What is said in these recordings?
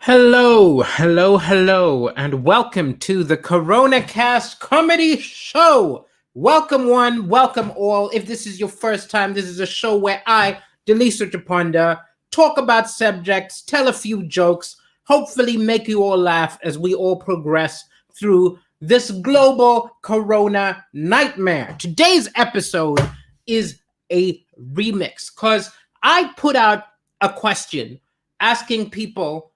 Hello, and welcome to the Corona Cast Comedy Show. Welcome one, welcome all. If this is your first time, this is a show where I, Daliso Chaponda, talk about subjects, tell a few jokes, hopefully make you all laugh as we all progress through this global Corona nightmare. Today's episode is a remix because I put out a question asking people,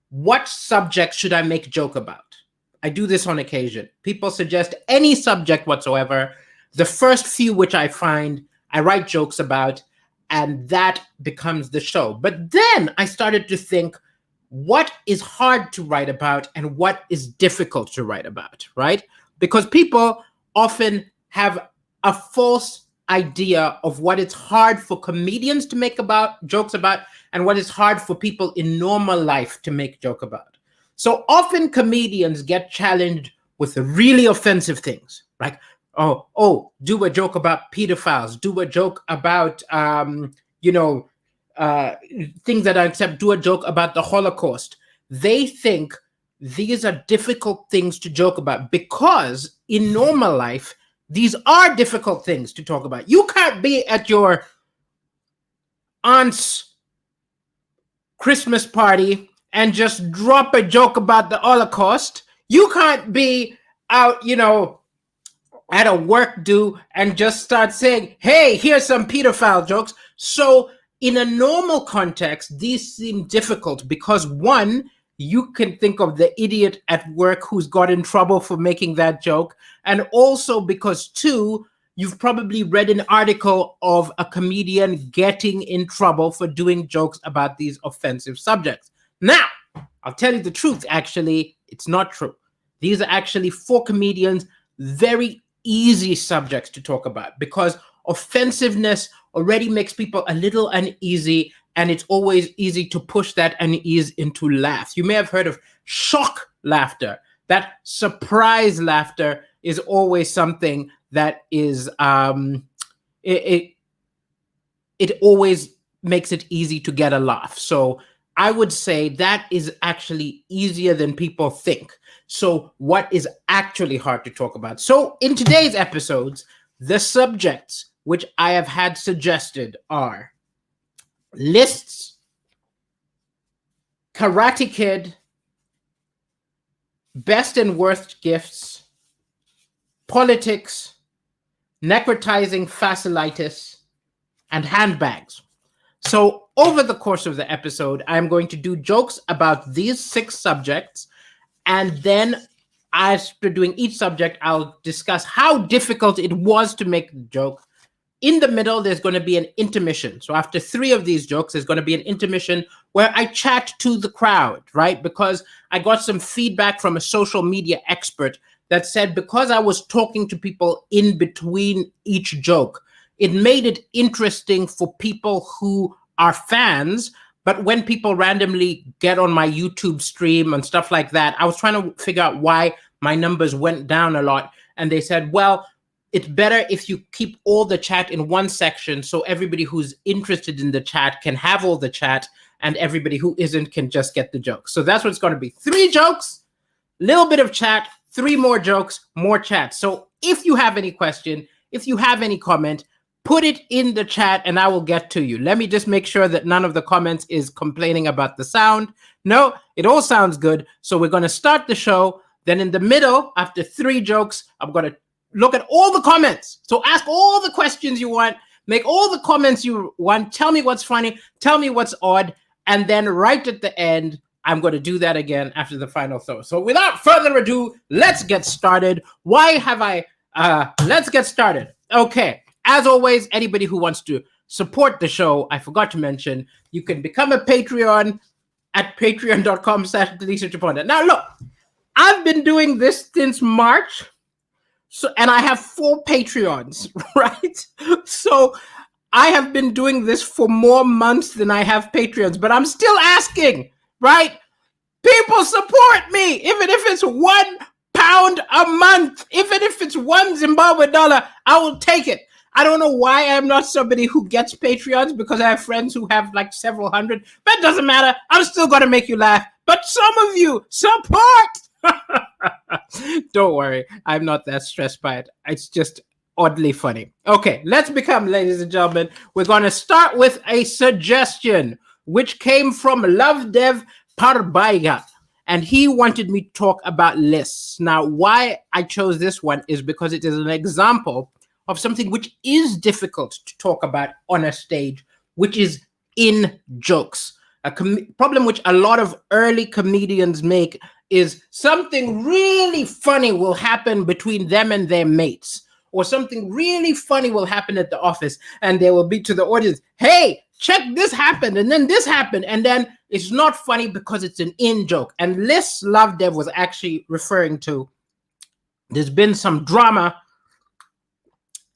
what subject should I make a joke about? I do this on occasion. People suggest any subject whatsoever. The first few which I find, I write jokes about, and that becomes the show. But then I started to think, what is hard to write about and what is difficult to write about, right? Because people often have a false idea of what it's hard for comedians to make about jokes about and what is hard for people in normal life to make joke about. So often comedians get challenged with really offensive things, like, do a joke about pedophiles, do a joke about, things that I accept, do a joke about the Holocaust. They think these are difficult things to joke about because in normal life, these are difficult things to talk about. You can't be at your aunt's Christmas party and just drop a joke about the Holocaust. You can't be out, at a work do and just start saying, hey, here's some pedophile jokes. So in a normal context, these seem difficult because one, you can think of the idiot at work who's got in trouble for making that joke. And also because two, you've probably read an article of a comedian getting in trouble for doing jokes about these offensive subjects. Now, I'll tell you the truth, actually, it's not true. These are actually, for comedians, very easy subjects to talk about because offensiveness already makes people a little uneasy, and it's always easy to push that unease into laughs. You may have heard of shock laughter. That surprise laughter is always something that is, it always makes it easy to get a laugh. So I would say that is actually easier than people think. So what is actually hard to talk about? So in today's episodes, the subjects which I have had suggested are lists, Karate Kid, best and worst gifts, politics, necrotizing facilities, and handbags. So over the course of the episode, I'm going to do jokes about these 6 subjects, and then after doing each subject, I'll discuss how difficult it was to make the joke. In the middle, there's going to be an intermission. So after 3 of these jokes, there's going to be an intermission where I chat to the crowd, right? Because I got some feedback from a social media expert that said because I was talking to people in between each joke, it made it interesting for people who are fans. But when people randomly get on my YouTube stream and stuff like that, I was trying to figure out why my numbers went down a lot. And they said, well, it's better if you keep all the chat in one section so everybody who's interested in the chat can have all the chat and everybody who isn't can just get the jokes. So that's what it's going to be. 3 jokes, little bit of chat, 3 more jokes, more chat. So if you have any question, if you have any comment, put it in the chat and I will get to you. Let me just make sure that none of the comments is complaining about the sound. No, it all sounds good. So we're going to start the show. Then in the middle, after 3 jokes, I'm going to look at all the comments. So ask all the questions you want, make all the comments you want, tell me what's funny, tell me what's odd, and then right at the end, I'm going to do that again after the final throw. So without further ado, let's get started. Let's get started. Okay, as always, anybody who wants to support the show, I forgot to mention, you can become a Patreon at patreon.com/Daliso Chaponda. Now look, I've been doing this since March. So, and I have 4 Patreons, right? So I have been doing this for more months than I have Patreons, but I'm still asking, right? People support me, even if it's £1 a month, even if it's $1 Zimbabwe dollar, I will take it. I don't know why I'm not somebody who gets Patreons, because I have friends who have like several hundred, but it doesn't matter. I'm still going to make you laugh. But some of you support. Don't worry. I'm not that stressed by it. It's just oddly funny. Okay, let's become, ladies and gentlemen. We're going to start with a suggestion, which came from Lovedev Parbaiga. And he wanted me to talk about lists. Now, why I chose this one is because it is an example of something which is difficult to talk about on a stage, which is in jokes. A problem which a lot of early comedians make is something really funny will happen between them and their mates, or something really funny will happen at the office, and they will be to the audience, hey, check this happened, and then this happened, and then it's not funny because it's an in-joke. And Liz Lovedev was actually referring to, there's been some drama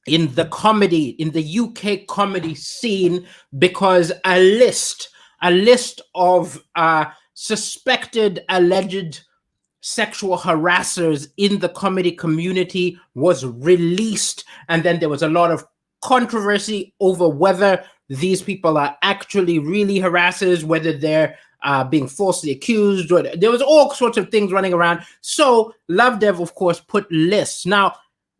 in the comedy, in the UK comedy scene, because a list of suspected, alleged sexual harassers in the comedy community was released. And then there was a lot of controversy over whether these people are actually really harassers, whether they're being falsely accused. Or there was all sorts of things running around. So Lovedev, of course, put lists. Now,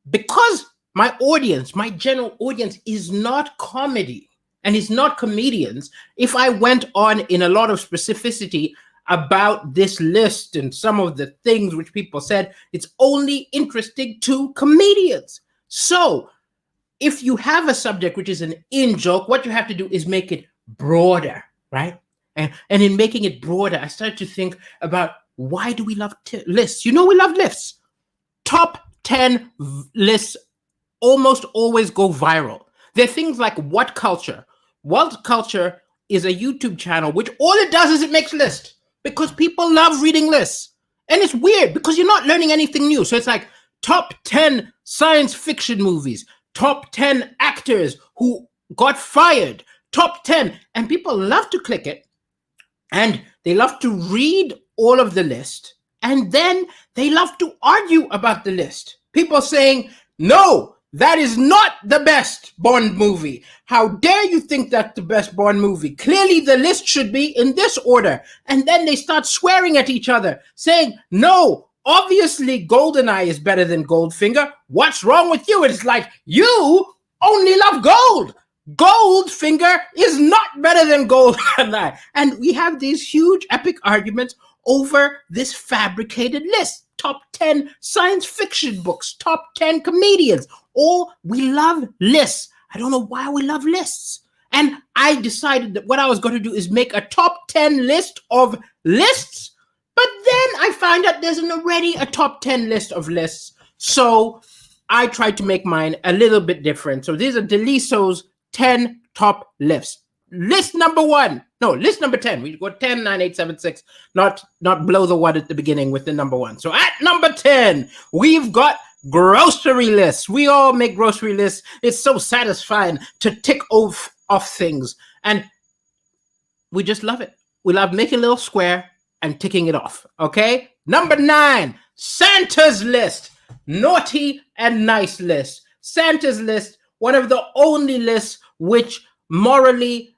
because my audience, my general audience, is not comedy and is not comedians, if I went on in a lot of specificity about this list and some of the things which people said, it's only interesting to comedians. So if you have a subject which is an in-joke, what you have to do is make it broader, right? And in making it broader, I started to think about, why do we love lists? You know, we love lists. Top 10 lists almost always go viral. There are things like What Culture. What Culture is a YouTube channel which all it does is it makes lists, because people love reading lists. And it's weird because you're not learning anything new. So it's like top 10 science fiction movies, top 10 actors who got fired, top 10. And people love to click it, and they love to read all of the list. And then they love to argue about the list. People saying, no, that is not the best Bond movie. How dare you think that's the best Bond movie? Clearly the list should be in this order. And then they start swearing at each other, saying, no, obviously GoldenEye is better than Goldfinger. What's wrong with you? It's like, you only love gold. Goldfinger is not better than GoldenEye. And we have these huge epic arguments over this fabricated list. Top 10 science fiction books, top 10 comedians. Or we love lists. I don't know why we love lists. And I decided that what I was going to do is make a top 10 list of lists. But then I found out there's already a top 10 list of lists. So I tried to make mine a little bit different. So these are Daliso's 10 top lists. List number 10. We go 10, 9, 8, 7, 6. Not blow the one at the beginning with the number 1. So at number 10, we've got grocery lists. We all make grocery lists. It's so satisfying to tick off things. And we just love it. We love making a little square and ticking it off. Okay? Number 9, Santa's list. Naughty and nice list. Santa's list, one of the only lists which morally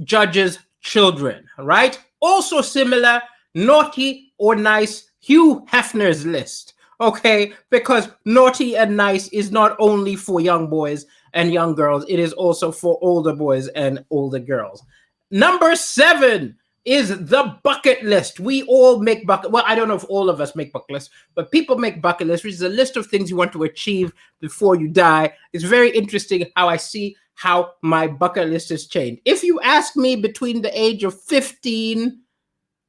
judges children, right? Also similar, naughty or nice, Hugh Hefner's list, okay? Because naughty and nice is not only for young boys and young girls, it is also for older boys and older girls. Number 7 is the bucket list. We all make well, I don't know if all of us make bucket lists, but people make bucket lists, which is a list of things you want to achieve before you die. It's very interesting how I see how my bucket list has changed. If you ask me between the age of 15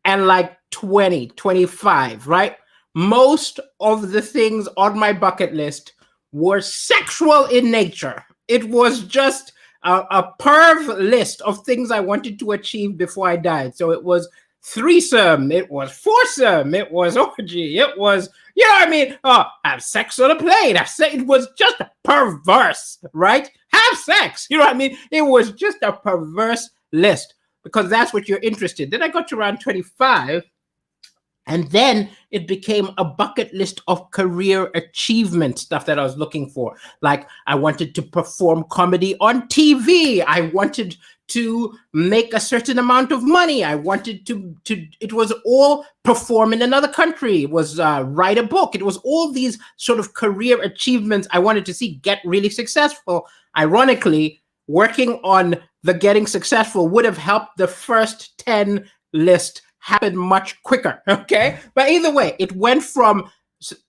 and like 20, 25, right? Most of the things on my bucket list were sexual in nature. It was just a perv list of things I wanted to achieve before I died. So it was threesome, it was foursome, it was orgy, it was, you know what I mean? Oh, have sex on a plane. It was just perverse, right? Have sex, you know what I mean? It was just a perverse list because that's what you're interested in. Then I got to around 25 And then it became a bucket list of career achievement stuff that I was looking for. Like I wanted to perform comedy on TV. I wanted to make a certain amount of money. I wanted to it was all perform in another country. It was write a book. It was all these sort of career achievements I wanted to see get really successful. Ironically, working on the getting successful would have helped the first 10 list happen much quicker, okay? But either way, it went from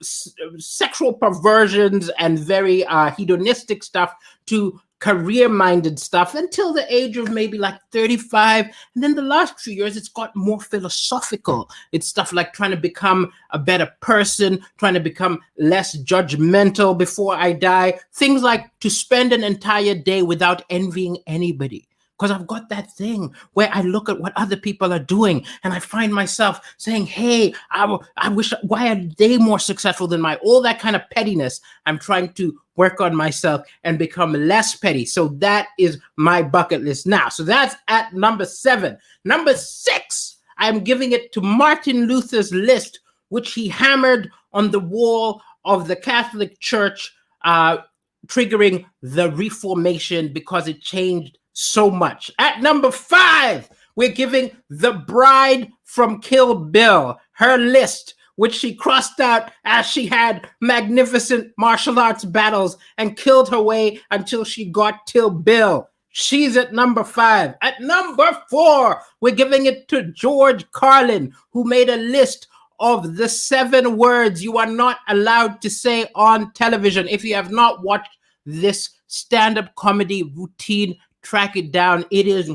sexual perversions and very hedonistic stuff to career-minded stuff until the age of maybe like 35. And then the last few years, it's got more philosophical. It's stuff like trying to become a better person, trying to become less judgmental before I die. Things like to spend an entire day without envying anybody. Because I've got that thing where I look at what other people are doing and I find myself saying, hey, I wish, why are they more successful than mine? All that kind of pettiness. I'm trying to work on myself and become less petty. So that is my bucket list now. So that's at number 7. Number 6, I'm giving it to Martin Luther's list, which he hammered on the wall of the Catholic Church, triggering the Reformation because it changed so much. At number 5, we're giving the bride from Kill Bill her list, which she crossed out as she had magnificent martial arts battles and killed her way until she got Till Bill. She's at number 5. At number 4, we're giving it to George Carlin, who made a list of the 7 words you are not allowed to say on television. If you have not watched this stand-up comedy routine, track it down. It is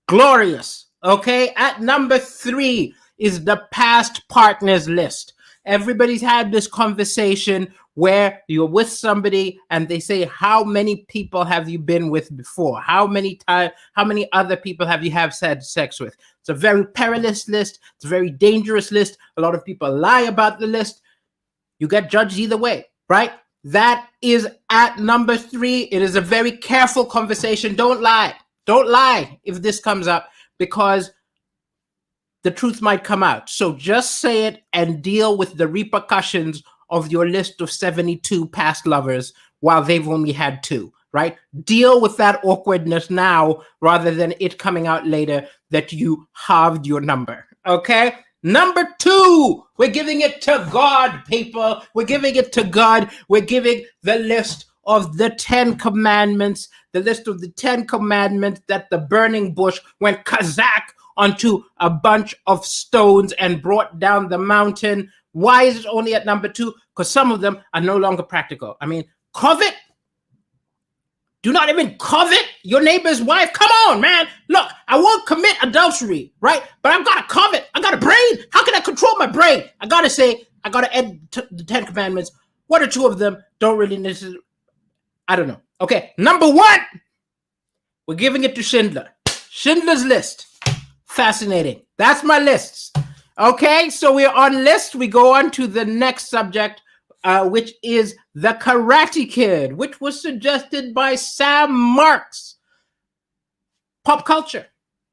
glorious. Okay. At number 3 is the past partners list. Everybody's had this conversation where you're with somebody and they say, how many people have you been with before? How many other people have you had sex with? It's a very perilous list. It's a very dangerous list. A lot of people lie about the list. You get judged either way, right? That is at number 3. It is a very careful conversation. Don't lie. Don't lie if this comes up, because the truth might come out. So just say it and deal with the repercussions of your list of 72 past lovers while they've only had 2, right? Deal with that awkwardness now rather than it coming out later that you halved your number, okay? Number 2, we're giving it to God, people. We're giving it to God. We're giving the list of the 10 commandments, the list of the 10 commandments that the burning bush went kazak onto a bunch of stones and brought down the mountain. Why is it only at number 2? Because some of them are no longer practical. I mean, covet? Do not even covet your neighbor's wife. Come on, man. Look, I won't commit adultery, right? But I've got a covet. I got a brain. How can I control my brain? I got to add the 10 commandments. 1 or 2 of them don't really necessarily, I don't know. Okay, number 1, we're giving it to Schindler. Schindler's List. Fascinating. That's my lists. Okay, so we're on list. We go on to the next subject, which is The Karate Kid, which was suggested by Sam Marks. Pop culture.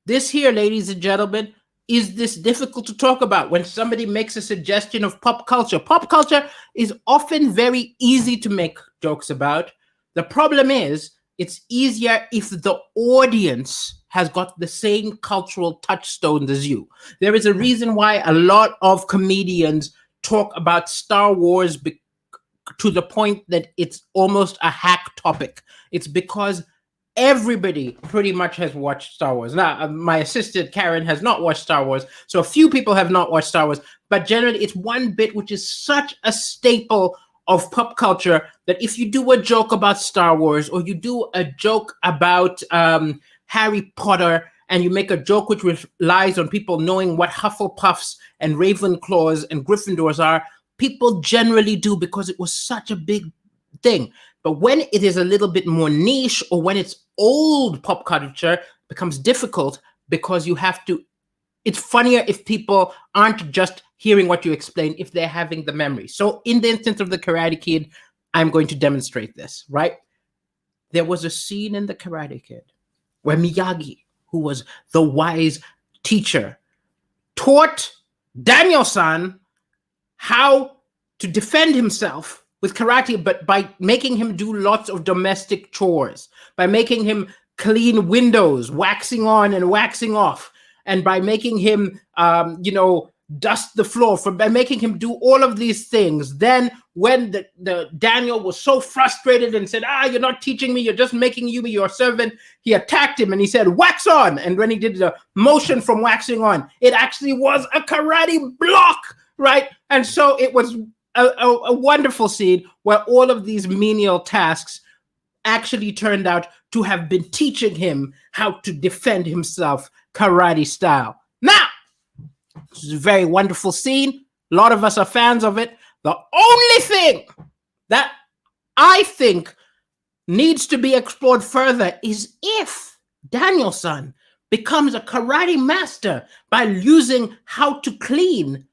This here, ladies and gentlemen, is this difficult to talk about when somebody makes a suggestion of pop culture. Pop culture is often very easy to make jokes about. The problem is it's easier if the audience has got the same cultural touchstones as you. There is a reason why a lot of comedians talk about Star Wars to the point that it's almost a hack topic. It's because everybody pretty much has watched Star Wars. Now, my assistant Karen has not watched Star Wars, so a few people have not watched Star Wars, but generally it's one bit which is such a staple of pop culture that if you do a joke about Star Wars or you do a joke about Harry Potter and you make a joke which relies on people knowing what Hufflepuffs and Ravenclaws and Gryffindors are, people generally do because it was such a big thing. But when it is a little bit more niche or when it's old pop culture, it becomes difficult because you have to, it's funnier if people aren't just hearing what you explain, if they're having the memory. So in the instance of The Karate Kid, I'm going to demonstrate this, right? There was a scene in The Karate Kid where Miyagi, who was the wise teacher, taught Daniel-san how to defend himself with karate, but by making him do lots of domestic chores, by making him clean windows, waxing on and waxing off, and by making him, dust the floor, by making him do all of these things. Then when the Daniel was so frustrated and said, you're not teaching me, you're just making you be your servant, he attacked him and he said, wax on. And when he did the motion from waxing on, it actually was a karate block, right? And so it was a wonderful scene where all of these menial tasks actually turned out to have been teaching him how to defend himself karate style. Now, this is a very wonderful scene. A lot of us are fans of it. The only thing that I think needs to be explored further is if Daniel-san becomes a karate master by using how to clean,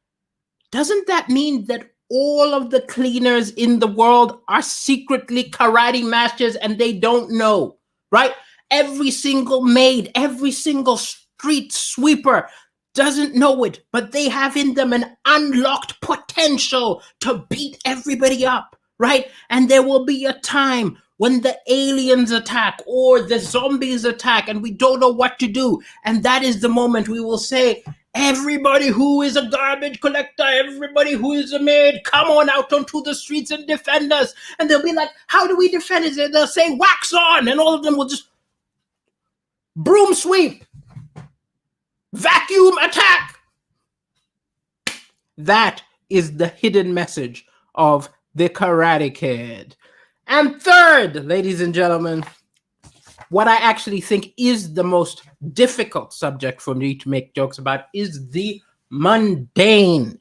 doesn't that mean that all of the cleaners in the world are secretly karate masters and they don't know, right? Every single maid, every single street sweeper doesn't know it, but they have in them an unlocked potential to beat everybody up, right? And there will be a time when the aliens attack or the zombies attack and we don't know what to do. And that is the moment we will say, everybody who is a garbage collector, everybody who is a maid, come on out onto the streets and defend us. And they'll be like, how do we defend it? They'll say, wax on. And all of them will just broom sweep, vacuum attack. That is the hidden message of the Karate Kid. And third, ladies and gentlemen, what I actually think is the most difficult subject for me to make jokes about is the mundane.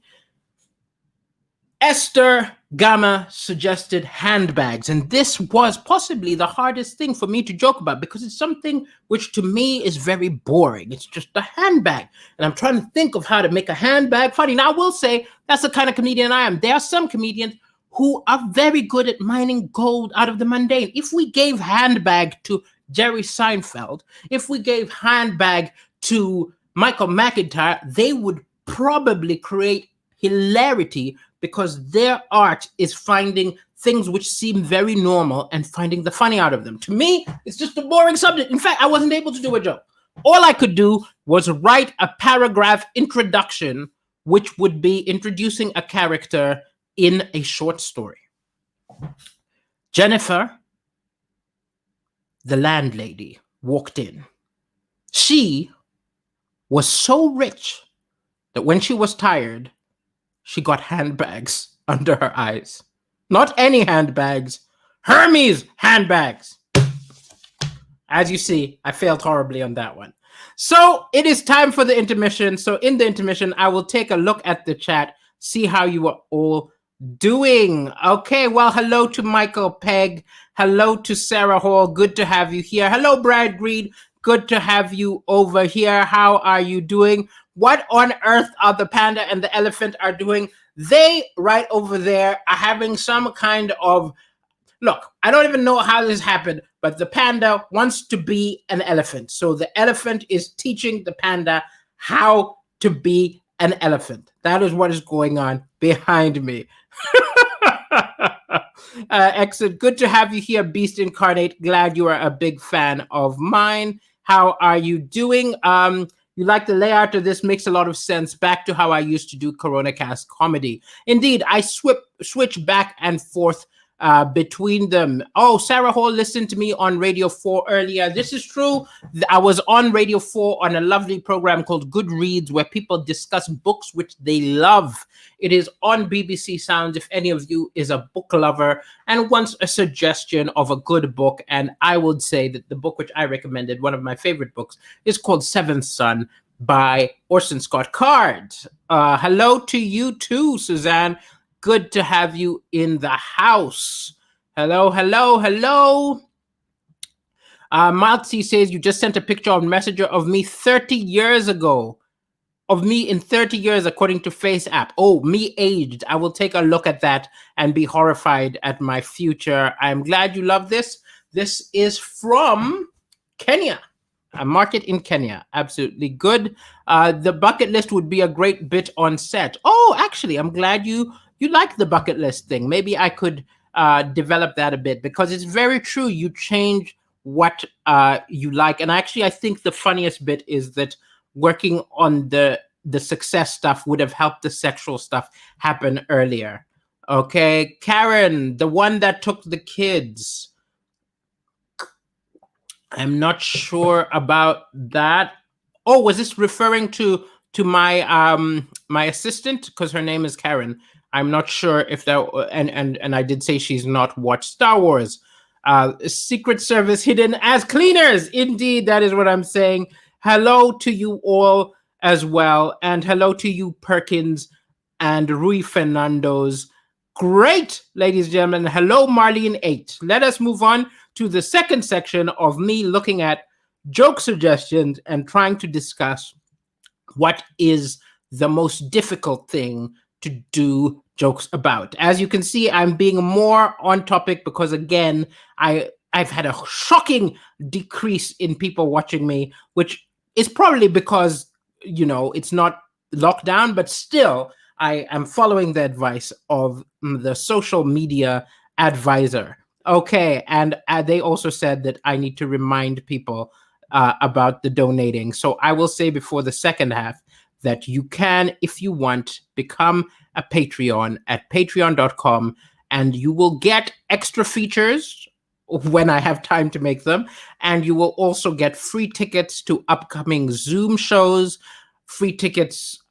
Esther Gama suggested handbags, and this was possibly the hardest thing for me to joke about because it's something which to me is very boring. It's just a handbag, and I'm trying to think of how to make a handbag funny. Now, I will say that's the kind of comedian I am. There are some comedians who are very good at mining gold out of the mundane. If we gave handbag to Jerry Seinfeld, if we gave handbag to Michael McIntyre, they would probably create hilarity because their art is finding things which seem very normal and finding the funny out of them. To me, it's just a boring subject. In fact, I wasn't able to do a joke. All I could do was write a paragraph introduction, which would be introducing a character in a short story. Jennifer, the landlady, walked in. She was so rich that when she was tired, she got handbags under her eyes. Not any handbags, Hermes handbags. As you see, I failed horribly on that one. So it is time for the intermission. So in the intermission, I will take a look at the chat, see how you are all doing. Okay, well, hello to Michael Pegg. Hello to Sarah Hall. Good to have you here. Hello, Brad Greed. Good to have you over here. How are you doing? What on earth are the panda and the elephant are doing? They, right over there, are having some kind of... Look, I don't even know how this happened, but the panda wants to be an elephant. So the elephant is teaching the panda how to be an elephant. That is what is going on behind me. Excellent. Good to have you here, Beast Incarnate. Glad you are a big fan of mine. How are you doing? You like the layout of this? Makes a lot of sense. Back to how I used to do Corona Cast comedy. Indeed, I switch back and forth between them. Oh, Sarah Hall listened to me on Radio 4 earlier. This is true. I was on Radio 4 on a lovely program called Good Reads where people discuss books which they love. It is on BBC Sounds if any of you is a book lover and wants a suggestion of a good book. And I would say that the book which I recommended, one of my favorite books, is called Seventh Son by Orson Scott Card. Hello to you too, Suzanne. Good to have you in the house. Hello, hello, hello. Maltzy says you just sent a picture on Messenger of me 30 years ago. Of me in 30 years, according to Face App. Oh, me aged. I will take a look at that and be horrified at my future. I'm glad you love this. This is from Kenya. A market in Kenya. Absolutely good. The bucket list would be a great bit on set. Oh, actually, I'm glad you like the bucket list thing. Maybe I could develop that a bit because it's very true. You change what you like, and actually, I think the funniest bit is that working on the success stuff would have helped the sexual stuff happen earlier. Okay, Karen, the one that took the kids. I'm not sure about that. Oh, was this referring to my my assistant? Because her name is Karen. I'm not sure if that and I did say she's not watched Star Wars. Secret Service hidden as cleaners. Indeed, that is what I'm saying. Hello to you all as well, and hello to you, Perkins and Rui Fernando's. Great, ladies and gentlemen. Hello, Marlene 8. Let us move on to the second section of me looking at joke suggestions and trying to discuss what is the most difficult thing to do jokes about. As you can see, I'm being more on topic because, again, I've had a shocking decrease in people watching me, which is probably because, it's not lockdown, but still, I am following the advice of the social media advisor. Okay, and they also said that I need to remind people about the donating. So I will say before the second half that you can, if you want, become a Patreon at patreon.com, and you will get extra features when I have time to make them. And you will also get free tickets to upcoming Zoom shows, free tickets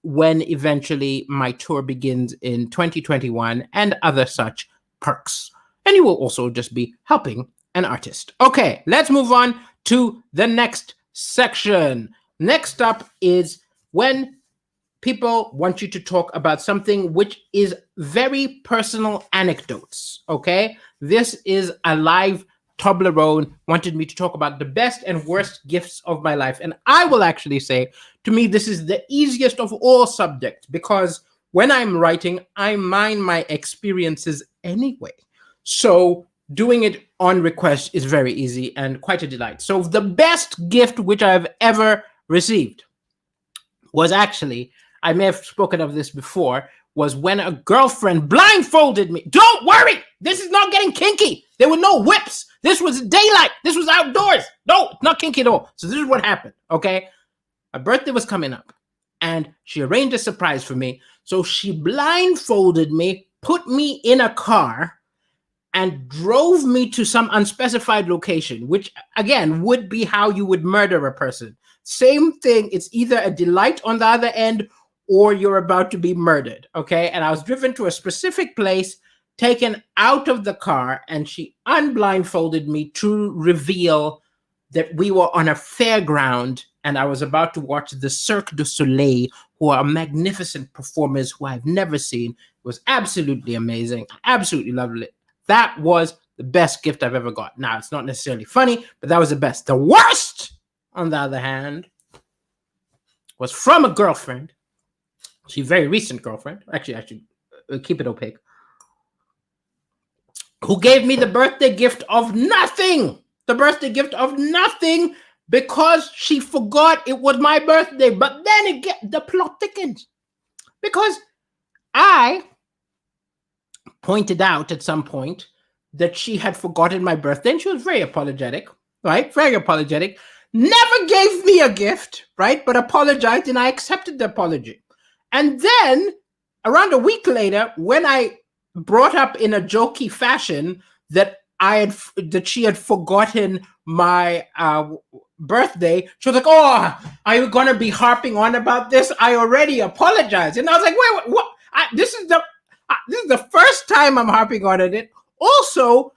when eventually my tour begins in 2021, and other such perks. And you will also just be helping an artist. Okay, let's move on to the next section. Next up is when people want you to talk about something which is very personal anecdotes, okay? This is a live Toblerone wanted me to talk about the best and worst gifts of my life. And I will actually say, to me, this is the easiest of all subjects because when I'm writing, I mind my experiences anyway. So doing it on request is very easy and quite a delight. So the best gift which I've ever received was actually, I may have spoken of this before, was when a girlfriend blindfolded me. Don't worry, this is not getting kinky. There were no whips. This was daylight. This was outdoors. No, not kinky at all. So this is what happened, okay? My birthday was coming up and she arranged a surprise for me. So she blindfolded me, put me in a car, and drove me to some unspecified location, which, again, would be how you would murder a person. Same thing. It's either a delight on the other end or you're about to be murdered, okay? And I was driven to a specific place, taken out of the car, and she unblindfolded me to reveal that we were on a fairground and I was about to watch the Cirque du Soleil, who are magnificent performers who I've never seen. It was absolutely amazing. Absolutely lovely. That was the best gift I've ever got. Now, it's not necessarily funny, but that was the best. The worst, on the other hand, was from a girlfriend. She's a very recent girlfriend. Actually, I should keep it opaque. Who gave me the birthday gift of nothing. The birthday gift of nothing because she forgot it was my birthday. But then the plot thickens. Because I pointed out at some point that she had forgotten my birthday, and she was very apologetic, right? Very apologetic. Never gave me a gift, right? But apologized, and I accepted the apology. And then, around a week later, when I brought up in a jokey fashion that she had forgotten my birthday, she was like, "Oh, are you gonna be harping on about this? I already apologized." And I was like, "Wait, what? This is the first time I'm harping on it. Also,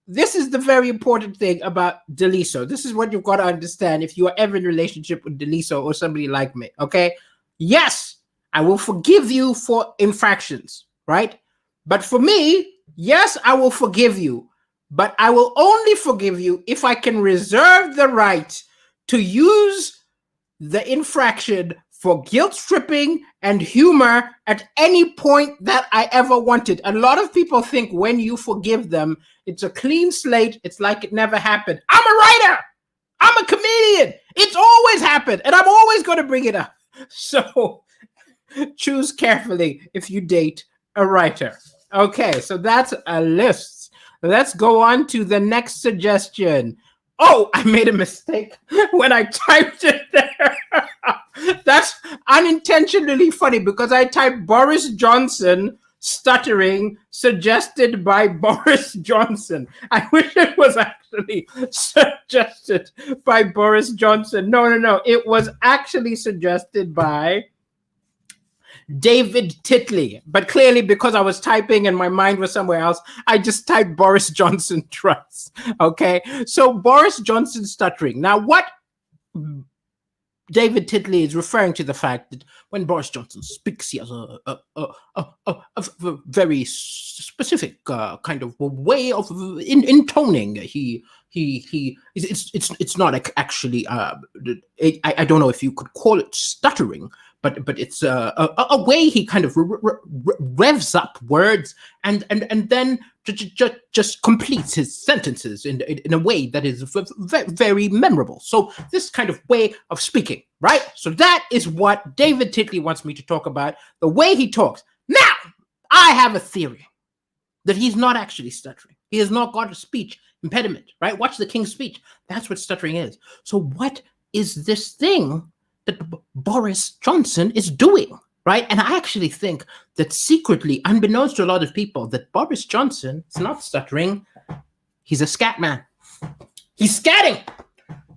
this is the very important thing about Daliso. This is what you've got to understand if you are ever in a relationship with Daliso or somebody like me, okay? Yes, I will forgive you for infractions, right? But for me, yes, I will forgive you. But I will only forgive you if I can reserve the right to use the infraction for guilt stripping and humor at any point that I ever wanted. A lot of people think when you forgive them, it's a clean slate. It's like it never happened. I'm a writer. I'm I'm a comedian. It's always happened, and I'm always going to bring it up. So choose carefully if you date a writer. Okay, so that's a list. Let's go on to the next suggestion. Oh, I made a mistake when I typed it there. That's unintentionally funny because I typed Boris Johnson stuttering suggested by Boris Johnson. I wish it was actually suggested by Boris Johnson. No. It was actually suggested by David Titley. But clearly, because I was typing and my mind was somewhere else, I just typed Boris Johnson Trust. Okay, so Boris Johnson stuttering. Now, what David Titley is referring to the fact that when Boris Johnson speaks, he has a very specific kind of way of intoning. It's not actually. I don't know if you could call it stuttering, but it's a way he kind of revs up words and then just completes his sentences in a way that is very memorable. So this kind of way of speaking, right? So that is what David Titley wants me to talk about, the way he talks. Now, I have a theory that he's not actually stuttering. He has not got a speech impediment, right? Watch the King's Speech. That's what stuttering is. So what is this thing that Boris Johnson is doing, right? And I actually think that secretly, unbeknownst to a lot of people, that Boris Johnson is not stuttering. He's a scat man. He's scatting.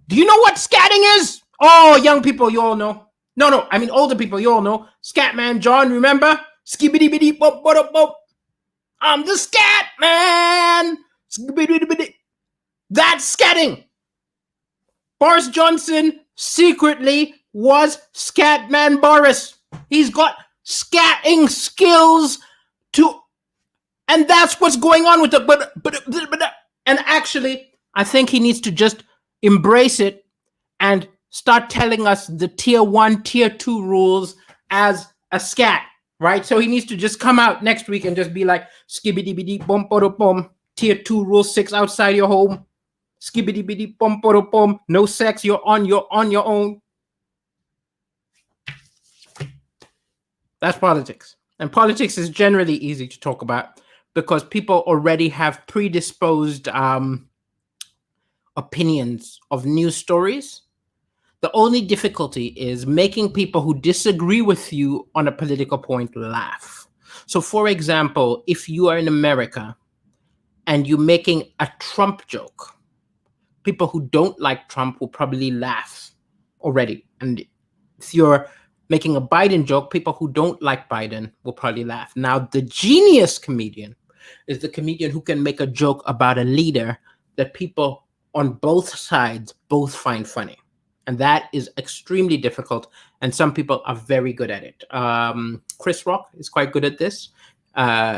Do you know what scatting is? Oh, young people, you all know. No, I mean older people, you all know. Scat man, John, remember? Skibbity bitty bop bop bop. I'm the scat man. Skibbity. That's scatting. Boris Johnson secretly was Scatman Boris. He's got scatting skills and that's what's going on with the and actually I think he needs to just embrace it and start telling us the tier 1, tier 2 rules as a scat, right? So he needs to just come out next week and just be like skibbity bitty bum bum, tier 2 rule 6 outside your home. Skibbity bitty bum bum, no sex, you're on your own. That's politics. And politics is generally easy to talk about because people already have predisposed opinions of news stories. The only difficulty is making people who disagree with you on a political point laugh. So, for example, if you are in America and you're making a Trump joke, people who don't like Trump will probably laugh already. And if you're making a Biden joke, people who don't like Biden will probably laugh. Now, the genius comedian is the comedian who can make a joke about a leader that people on both sides both find funny. And that is extremely difficult. And some people are very good at it. Chris Rock is quite good at this.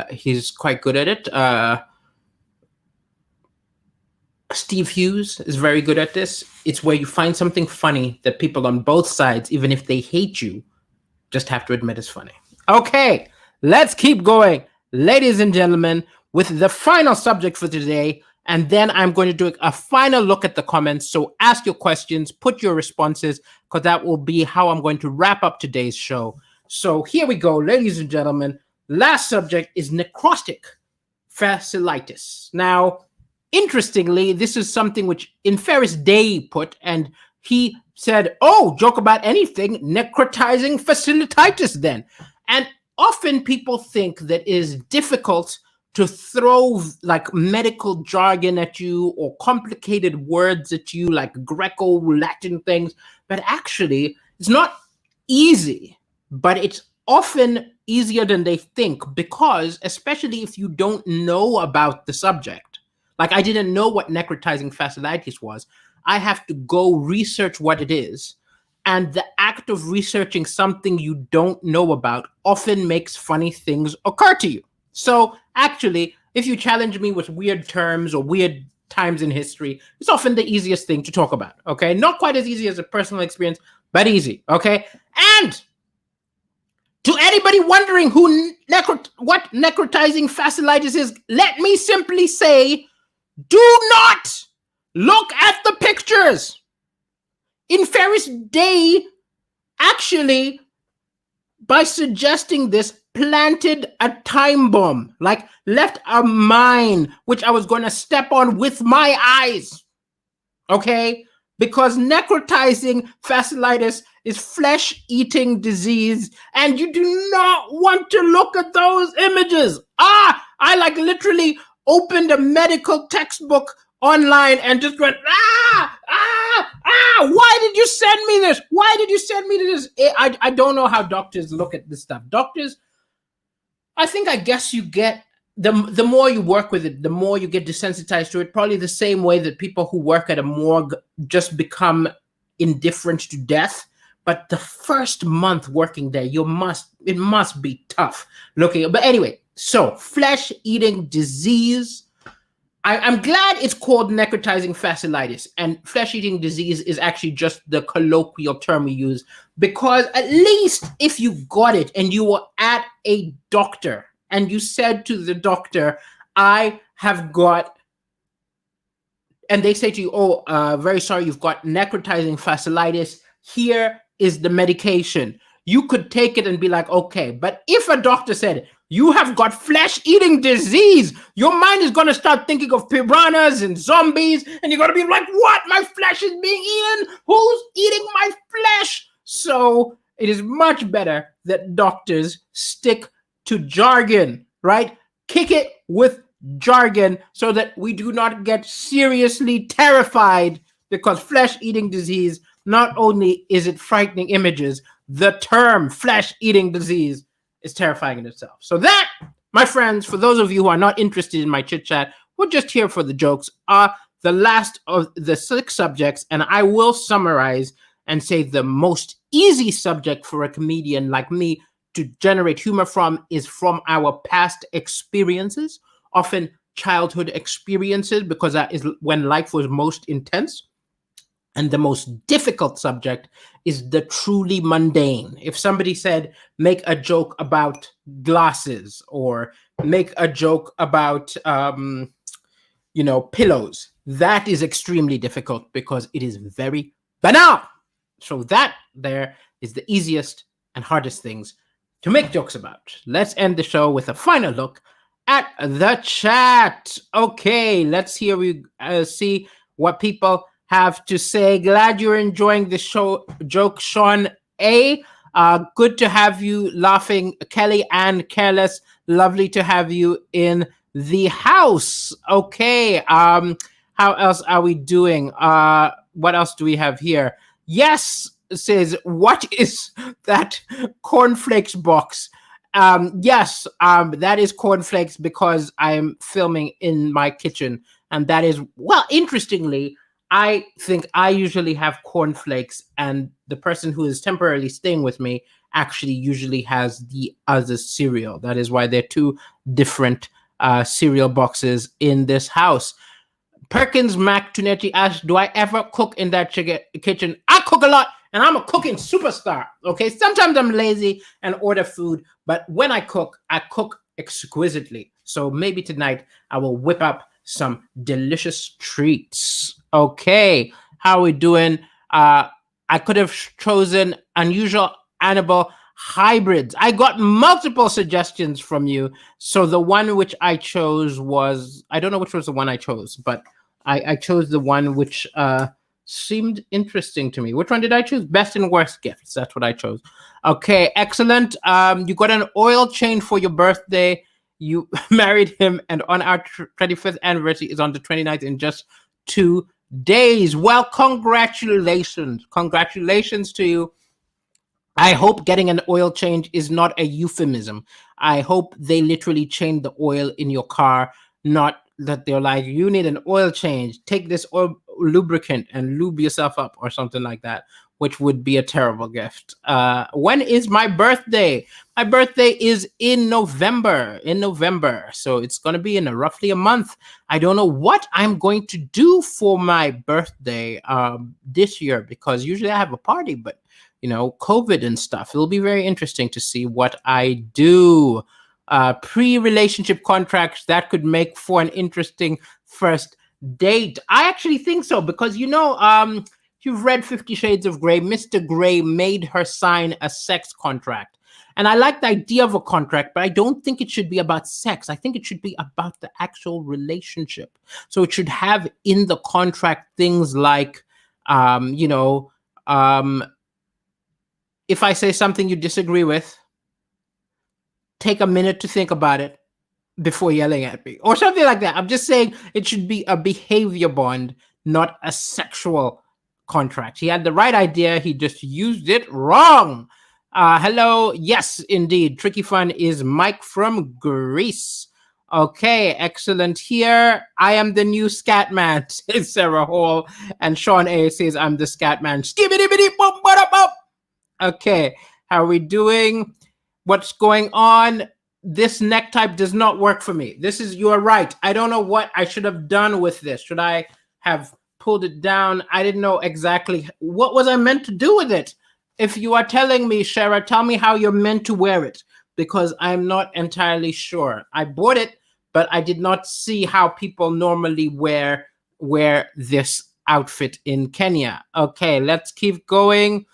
He's quite good at it. Steve Hughes is very good at this. It's where you find something funny that people on both sides, even if they hate you, just have to admit is funny. Okay, let's keep going, ladies and gentlemen, with the final subject for today. And then I'm going to do a final look at the comments. So ask your questions, put your responses, because that will be how I'm going to wrap up today's show. So here we go, ladies and gentlemen. Last subject is necrotic facilities. Now, interestingly, this is something which Ferris Day put, and he said, oh, joke about anything, necrotizing facilities then. And often people think that it is difficult to throw like medical jargon at you or complicated words at you like Greco-Latin things, but actually it's not easy, but it's often easier than they think because, especially if you don't know about the subject, like I didn't know what necrotizing facilities was, I have to go research what it is. And the act of researching something you don't know about often makes funny things occur to you. So actually, if you challenge me with weird terms or weird times in history, it's often the easiest thing to talk about, okay? Not quite as easy as a personal experience, but easy, okay? And to anybody wondering what necrotizing facilities is, let me simply say, do not look at the pictures. in Ferris Day, actually, by suggesting this, planted a time bomb, like left a mine, which I was going to step on with my eyes. Okay? Because necrotizing fasciitis is flesh-eating disease, and you do not want to look at those images. I like literally opened a medical textbook online and just went, why did you send me this? Why did you send me this? I don't know how doctors look at this stuff. Doctors, I guess you get, the more you work with it, the more you get desensitized to it. Probably the same way that people who work at a morgue just become indifferent to death. But the first month working there, it must be tough looking. But anyway, so flesh-eating disease. I'm glad it's called necrotizing fasciitis, and flesh-eating disease is actually just the colloquial term we use, because at least if you got it and you were at a doctor and you said to the doctor, I have got, and they say to you, very sorry, you've got necrotizing fasciitis, here is the medication. You could take it and be like, okay. But if a doctor said, you have got flesh-eating disease, your mind is going to start thinking of piranhas and zombies, and you're going to be like, what? My flesh is being eaten? Who's eating my flesh? So it is much better that doctors stick to jargon, right? Kick it with jargon so that we do not get seriously terrified, because flesh-eating disease, not only is it frightening images, the term flesh-eating disease is terrifying in itself. So that, my friends, for those of you who are not interested in my chit-chat, we're just here for the jokes, are the last of the 6 subjects, and I will summarize and say the most easy subject for a comedian like me to generate humor from is from our past experiences, often childhood experiences, because that is when life was most intense. And the most difficult subject is the truly mundane. If somebody said, make a joke about glasses, or make a joke about, pillows, that is extremely difficult because it is very banal. So that there is the easiest and hardest things to make jokes about. Let's end the show with a final look at the chat. Okay, let's see what people have to say. Glad you're enjoying the show joke, Sean A. Good to have you laughing, Kelly and Careless. Lovely to have you in the house. Okay, how else are we doing? What else do we have here? Yes says, what is that cornflakes box? Yes, that is cornflakes because I'm filming in my kitchen, and that is, well, interestingly, I think I usually have cornflakes, and the person who is temporarily staying with me actually usually has the other cereal. That is why there are 2 different cereal boxes in this house. Perkins Mac Tunechi asked, do I ever cook in that kitchen? I cook a lot, and I'm a cooking superstar. Okay, sometimes I'm lazy and order food, but when I cook exquisitely. So maybe tonight I will whip up some delicious treats. Okay, how are we doing? I could have chosen unusual animal hybrids. I got multiple suggestions from you. So the one which I chose was, I don't know which was the one I chose, but I chose the one which seemed interesting to me. Which one did I choose? Best and worst gifts. That's what I chose. Okay, excellent. You got an oil change for your birthday. You married him, and on our 25th anniversary is on the 29th in just 2 days. Well, congratulations. Congratulations to you. I hope getting an oil change is not a euphemism. I hope they literally change the oil in your car, not that they're like, you need an oil change. Take this oil lubricant and lube yourself up or something like that, which would be a terrible gift. When is my birthday? My birthday is in November. So it's going to be in roughly a month. I don't know what I'm going to do for my birthday this year, because usually I have a party, but COVID and stuff. It'll be very interesting to see what I do. Pre-relationship contracts, that could make for an interesting first date. I actually think so, because You've read 50 Shades of Grey. Mr. Grey made her sign a sex contract. And I like the idea of a contract, but I don't think it should be about sex. I think it should be about the actual relationship. So it should have in the contract things like, if I say something you disagree with, take a minute to think about it before yelling at me, or something like that. I'm just saying it should be a behavior bond, not a sexual contract. He had the right idea. He just used it wrong. Hello. Yes, indeed. Tricky Fun is Mike from Greece. Okay, excellent here. I am the new scat man, says Sarah Hall. And Sean A says, I'm the scat man. Okay, how are we doing? What's going on? This neck type does not work for me. You are right. I don't know what I should have done with this. Should I have pulled it down? I didn't know exactly what was I meant to do with it. If you are telling me, Shara, tell me how you're meant to wear it, because I'm not entirely sure. I bought it, but I did not see how people normally wear this outfit in Kenya. Okay, let's keep going.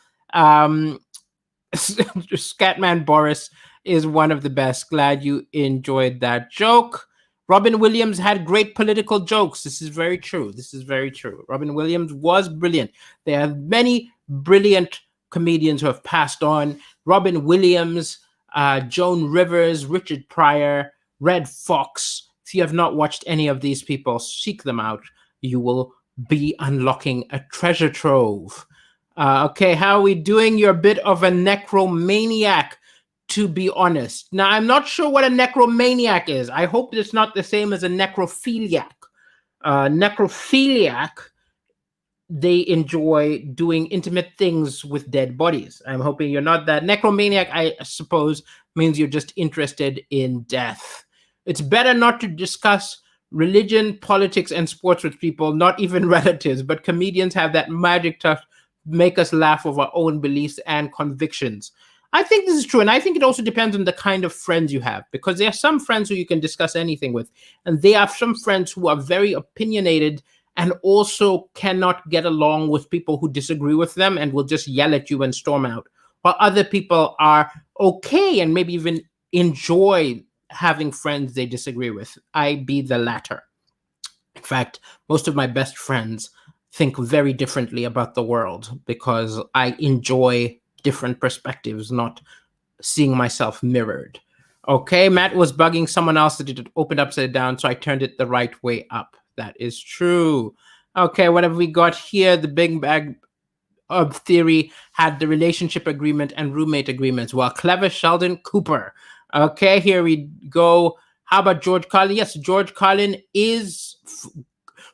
Scatman Boris is one of the best. Glad you enjoyed that joke. Robin Williams had great political jokes. This is very true. Robin Williams was brilliant. There are many brilliant comedians who have passed on. Robin Williams, Joan Rivers, Richard Pryor, Red Fox. If you have not watched any of these people, seek them out. You will be unlocking a treasure trove. Okay, how are we doing? You're a bit of a necromaniac, to be honest. Now, I'm not sure what a necromaniac is. I hope it's not the same as a necrophiliac. Necrophiliac, they enjoy doing intimate things with dead bodies. I'm hoping you're not that. Necromaniac, I suppose, means you're just interested in death. It's better not to discuss religion, politics, and sports with people, not even relatives, but comedians have that magic touch, make us laugh of our own beliefs and convictions. I think this is true, and I think it also depends on the kind of friends you have, because there are some friends who you can discuss anything with, and there are some friends who are very opinionated and also cannot get along with people who disagree with them and will just yell at you and storm out, while other people are okay and maybe even enjoy having friends they disagree with. I be the latter. In fact, most of my best friends think very differently about the world because I enjoy different perspectives, not seeing myself mirrored. Okay, Matt was bugging someone else that it opened upside down, so I turned it the right way up. That is true. Okay, what have we got here? The Big Bang of Theory had the relationship agreement and roommate agreements. Well, clever Sheldon Cooper. Okay, here we go. How about George Carlin? Yes, George Carlin is...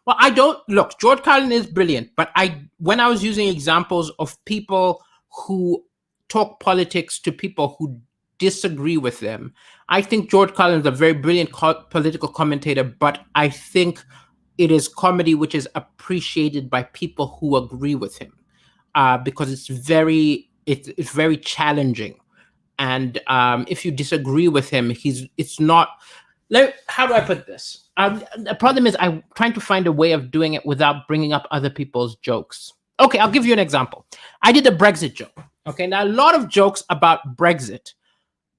Well, George Carlin is brilliant, but when I was using examples of people who talk politics to people who disagree with them, I think George Carlin is a very brilliant political commentator, but I think it is comedy which is appreciated by people who agree with him, because it's very challenging. And if you disagree with him, it's not... How do I put this? The problem is I'm trying to find a way of doing it without bringing up other people's jokes. Okay, I'll give you an example. I did a Brexit joke. Okay, now a lot of jokes about Brexit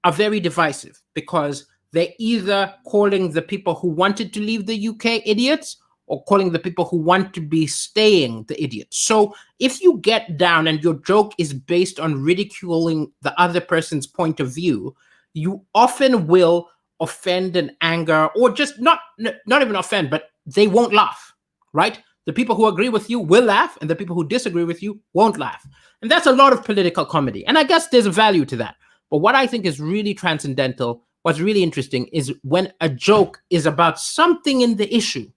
are very divisive because they're either calling the people who wanted to leave the UK idiots or calling the people who want to be staying the idiots. So if you get down and your joke is based on ridiculing the other person's point of view, you often will offend and anger, or just not even offend, but they won't laugh, right? The people who agree with you will laugh, and the people who disagree with you won't laugh. And that's a lot of political comedy. And I guess there's a value to that. But what I think is really transcendental, what's really interesting, is when a joke is about something in the issue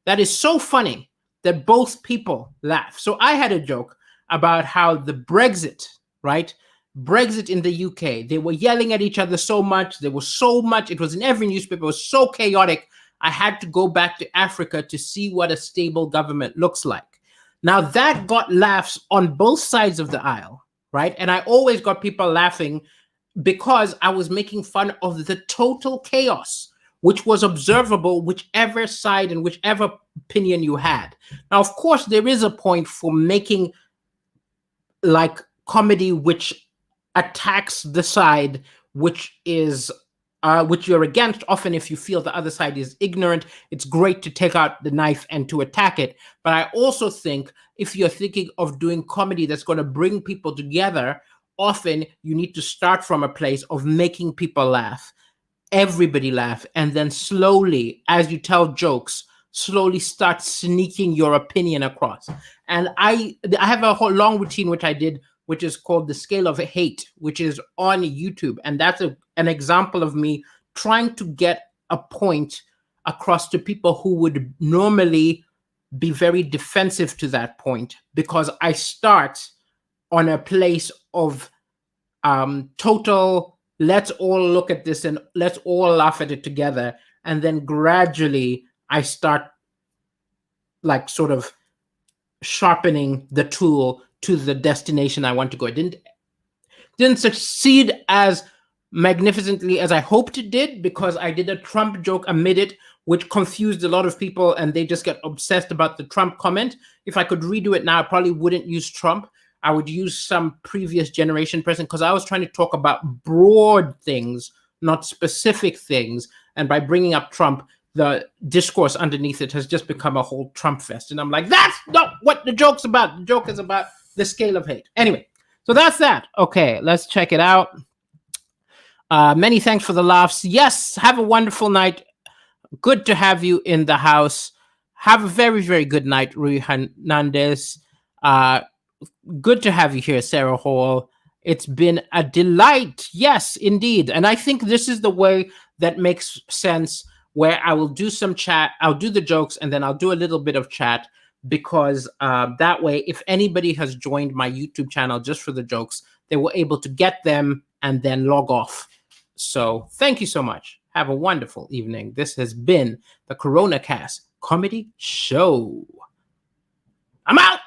that is so funny that both people laugh. So I had a joke about how the Brexit, right? Brexit in the UK, they were yelling at each other so much. There was so much. It was in every newspaper. It was so chaotic. I had to go back to Africa to see what a stable government looks like. Now that got laughs on both sides of the aisle, right? And I always got people laughing because I was making fun of the total chaos, which was observable, whichever side and whichever opinion you had. Now, of course, there is a point for making like comedy which attacks the side which is which you're against. Often, if you feel the other side is ignorant, it's great to take out the knife and to attack it. But I also think if you're thinking of doing comedy that's going to bring people together, often you need to start from a place of making people laugh, everybody laugh, and then slowly, as you tell jokes, slowly start sneaking your opinion across. And I have a whole long routine which I did, which is called the scale of hate, which is on YouTube. And that's an example of me trying to get a point across to people who would normally be very defensive to that point, because I start on a place of total, let's all look at this and let's all laugh at it together. And then gradually I start like sort of sharpening the tool to the destination I want to go. It didn't succeed as magnificently as I hoped it did, because I did a Trump joke amid it, which confused a lot of people, and they just get obsessed about the Trump comment. If I could redo it now, I probably wouldn't use Trump. I would use some previous generation person, because I was trying to talk about broad things, not specific things. And by bringing up Trump, the discourse underneath it has just become a whole Trump fest. And I'm like, that's not what the joke's about. The joke is about the scale of hate. Anyway, so that's that. Okay, let's check it out. Many thanks for the laughs. Yes, have a wonderful night. Good to have you in the house. Have a very, very good night, Rui Hernandez. Good to have you here, Sarah Hall. It's been a delight. Yes, indeed. And I think this is the way that makes sense, where I will do some chat. I'll do the jokes, and then I'll do a little bit of chat, because that way, if anybody has joined my YouTube channel just for the jokes, they were able to get them and then log off. So thank you so much. Have a wonderful evening. This has been the Corona Cast Comedy Show. I'm out.